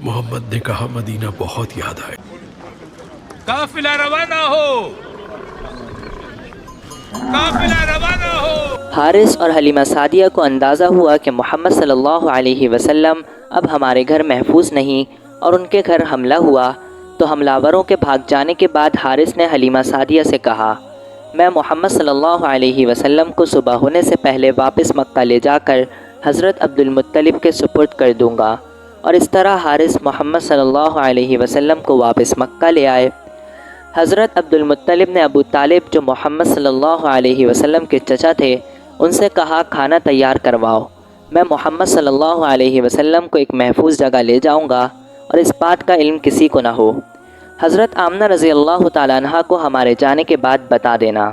मोहम्मद ने कहा मदीना बहुत याद आए। काफिला रवाना हो, काफिला रवाना हो। हारिस और हलीमा सादिया को अंदाज़ा हुआ कि मोहम्मद सल्लल्लाहु अलैहि वसल्लम अब हमारे घर महफूज नहीं और उनके घर हमला हुआ, तो हमलावरों के भाग जाने के बाद हारिस ने हलीमा सादिया से कहा, मैं मोहम्मद सल्लल्लाहु अलैहि वसल्लम को सुबह होने से पहले वापस मक्का ले जाकर हज़रत अब्दुल मुत्तलिब के सुपुर्द कर दूंगा। और इस तरह हारिस मोहम्मद सल्लल्लाहु अलैहि वसल्लम को वापस मक्का ले आए। हज़रत अब्दुल मुत्तलिब ने अबू तालिब जो मोहम्मद सल्लल्लाहु अलैहि वसल्लम के चचा थे उनसे कहा, खाना तैयार करवाओ, मैं मोहम्मद सल्लल्लाहु अलैहि वसल्लम को एक महफूज जगह ले जाऊंगा और इस बात का इल्म किसी को न हो। हज़रत आमना रज़ी अल्लाह तआला अन्हा को हमारे जाने के बाद बता देना।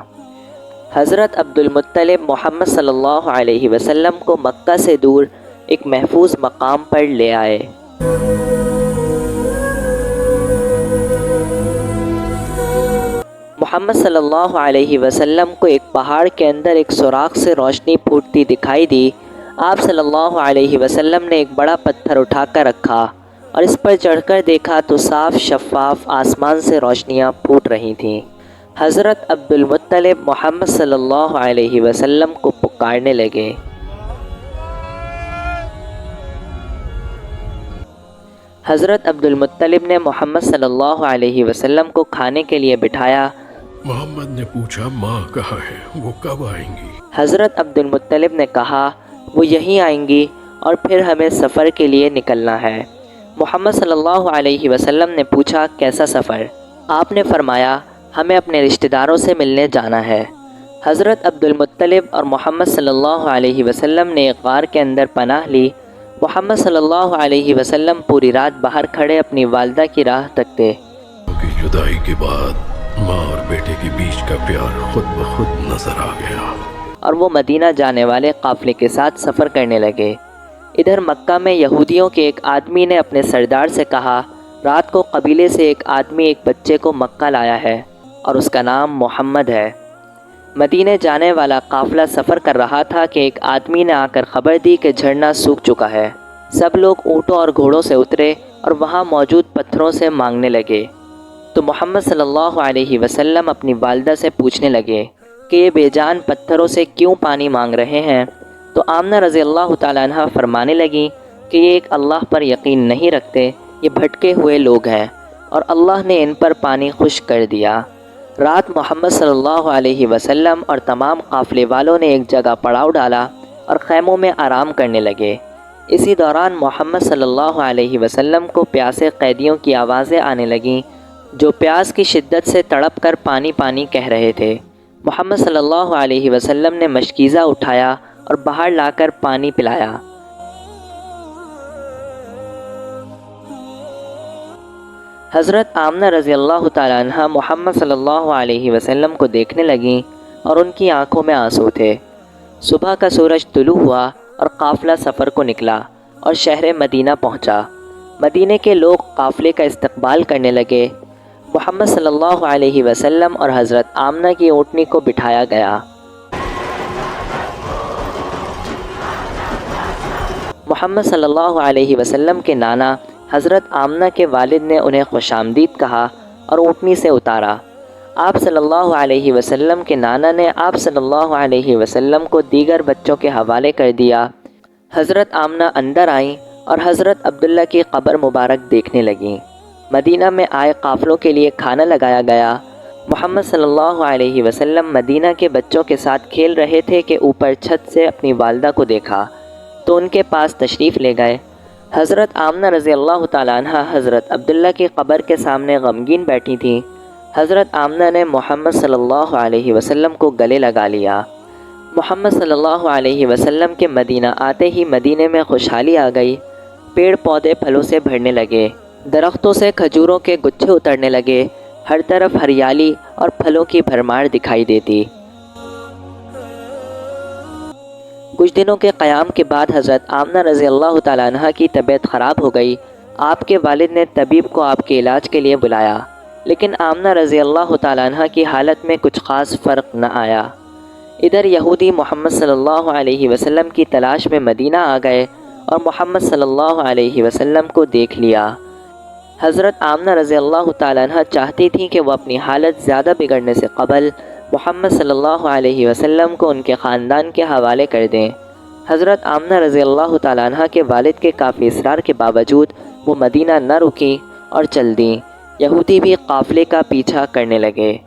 हज़रत अब्दुल मुत्तलिब मोहम्मद सल्लल्लाहु अलैहि वसल्लम को मक्का से दूर एक महफूज मकाम पर ले आए। मोहम्मद सल्लल्लाहु अलैहि वसल्लम को एक पहाड़ के अंदर एक सुराख से रोशनी फूटती दिखाई दी। आप सल्लल्लाहु अलैहि वसल्लम ने एक बड़ा पत्थर उठाकर रखा और इस पर चढ़कर देखा तो साफ शफ़ाफ आसमान से रोशनियाँ फूट रही थीं। हज़रत अब्दुल मुत्तलिब मोहम्मद सल्लल्लाहु अलैहि वसल्लम को पुकारने लगे। हज़रत अब्दुल मुत्तलिब ने मोहम्मद सल्लल्लाहु अलैहि वसल्लम को खाने के लिए बिठाया। मोहम्मद ने पूछा, माँ कहाँ है, वो कब आएंगी? हज़रत अब्दुल मुत्तलिब ने कहा, वो यहीं आएंगी और फिर हमें सफ़र के लिए निकलना है। मोहम्मद सल्लल्लाहु अलैहि वसल्लम ने पूछा, कैसा सफ़र? आपने फरमाया, हमें अपने रिश्तेदारों से मिलने जाना है। हज़रत अब्दुल मुत्तलिब और मोहम्मद सल्लल्लाहु अलैहि वसल्लम ने एक गार के अंदर पनाह ली। मोहम्मद सल्लल्लाहु अलैहि वसल्लम पूरी रात बाहर खड़े अपनी वालिदा की राह तकते। उनकी जुदाई के बाद माँ और बेटे के बीच का प्यार खुद ब खुद नजर आ गया और वो मदीना जाने वाले काफ़िले के साथ सफ़र करने लगे। इधर मक्का में यहूदियों के एक आदमी ने अपने सरदार से कहा, रात को कबीले से एक आदमी एक बच्चे को मक्का लाया है और उसका नाम मोहम्मद है। मदीने जाने वाला काफ़िला सफ़र कर रहा था कि एक आदमी ने आकर ख़बर दी कि झरना सूख चुका है। सब लोग ऊँटों और घोड़ों से उतरे और वहाँ मौजूद पत्थरों से मांगने लगे। तो मोहम्मद सल्लल्लाहु अलैहि वसल्लम अपनी वालिदा से पूछने लगे कि ये बेजान पत्थरों से क्यों पानी मांग रहे हैं। तो आमना रज़ी अल्लाह तआला अन्हा फरमाने लगी कि ये एक अल्लाह पर यकीन नहीं रखते, ये भटके हुए लोग हैं और अल्लाह ने इन पर पानी खुश्क कर दिया। रात मोहम्मद सल्लल्लाहु अलैहि वसल्लम और तमाम काफ़िले वालों ने एक जगह पड़ाव डाला और ख़ैमों में आराम करने लगे। इसी दौरान मोहम्मद सल्लल्लाहु अलैहि वसल्लम को प्यासे कैदियों की आवाज़ें आने लगीं जो प्यास की शिद्दत से तड़प कर पानी पानी कह रहे थे। मोहम्मद सल्लल्लाहु अलैहि वसल्लम ने मशकीज़ा उठाया और बाहर लाकर पानी पिलाया। हज़रत आमना रज़ी अल्लाह तआला अन्हा मोहम्मद सल्लल्लाहु अलैहि वसल्लम को देखने लगीं और उनकी आंखों में आंसू थे। सुबह का सूरज तुलू हुआ और काफ़िला सफ़र को निकला और शहर मदीना पहुंचा। मदीने के लोग काफ़िले का इस्तकबाल करने लगे। मोहम्मद सल्लल्लाहु अलैहि वसल्लम और हज़रत आमना की ऊँटनी को बिठाया गया। मोहम्मद सल्लल्लाहु अलैहि वसल्लम के नाना हज़रत आमना के वालिद ने उन्हें खुशामदीद कहा और ऊँटनी से उतारा। आप सल्लल्लाहु अलैहि वसल्लम के नाना ने आप सल्लल्लाहु अलैहि वसल्लम को दीगर बच्चों के हवाले कर दिया। हज़रत आमना अंदर आईं और हज़रत अब्दुल्ला की क़ब्र मुबारक देखने लगीं। मदीना में आए काफ़िलों के लिए खाना लगाया गया। मोहम्मद सल्लल्लाहु अलैहि वसल्लम मदीना के बच्चों के साथ खेल रहे थे कि ऊपर छत से अपनी वालिदा को देखा तो उनके पास तशरीफ़ ले गए। हज़रत आमना रज़ी अल्लाह तआला अन्हा हज़रत अब्दुल्ला की क़ब्र के सामने गमगीन बैठी थीं। हज़रत आमना ने मोहम्मद सल्लल्लाहु अलैहि वसल्लम को गले लगा लिया। मोहम्मद सल्लल्लाहु अलैहि वसल्लम के मदीना आते ही मदीने में खुशहाली आ गई। पेड़ पौधे फलों से भरने लगे, दरख्तों से खजूरों के गुच्छे उतरने लगे। हर तरफ हरियाली और फलों की भरमार दिखाई देती। कुछ दिनों के क़याम के बाद हज़रत आमना रज़ी अल्लाह तआला अन्हा की तबीयत ख़राब हो गई। आपके वालिद ने तबीब को आपके इलाज के लिए बुलाया, लेकिन आमना रज़ी अल्लाह तआला अन्हा की हालत में कुछ ख़ास फ़र्क न आया। ادھر یہودی محمد صلی اللہ علیہ وسلم کی تلاش میں مدینہ آ گئے اور محمد صلی اللہ علیہ وسلم کو دیکھ لیا۔ حضرت آمنہ رضی اللہ تعالیٰ عنہ چاہتی تھیں کہ وہ اپنی حالت زیادہ بگڑنے سے قبل محمد صلی اللہ علیہ وسلم کو ان کے خاندان کے حوالے کر دیں۔ حضرت آمنہ رضی اللہ تعالیٰ عنہ کے والد کے کافی اصرار کے باوجود وہ مدینہ نہ رکیں اور چل دیں۔ یہودی بھی قافلے کا پیچھا کرنے لگے۔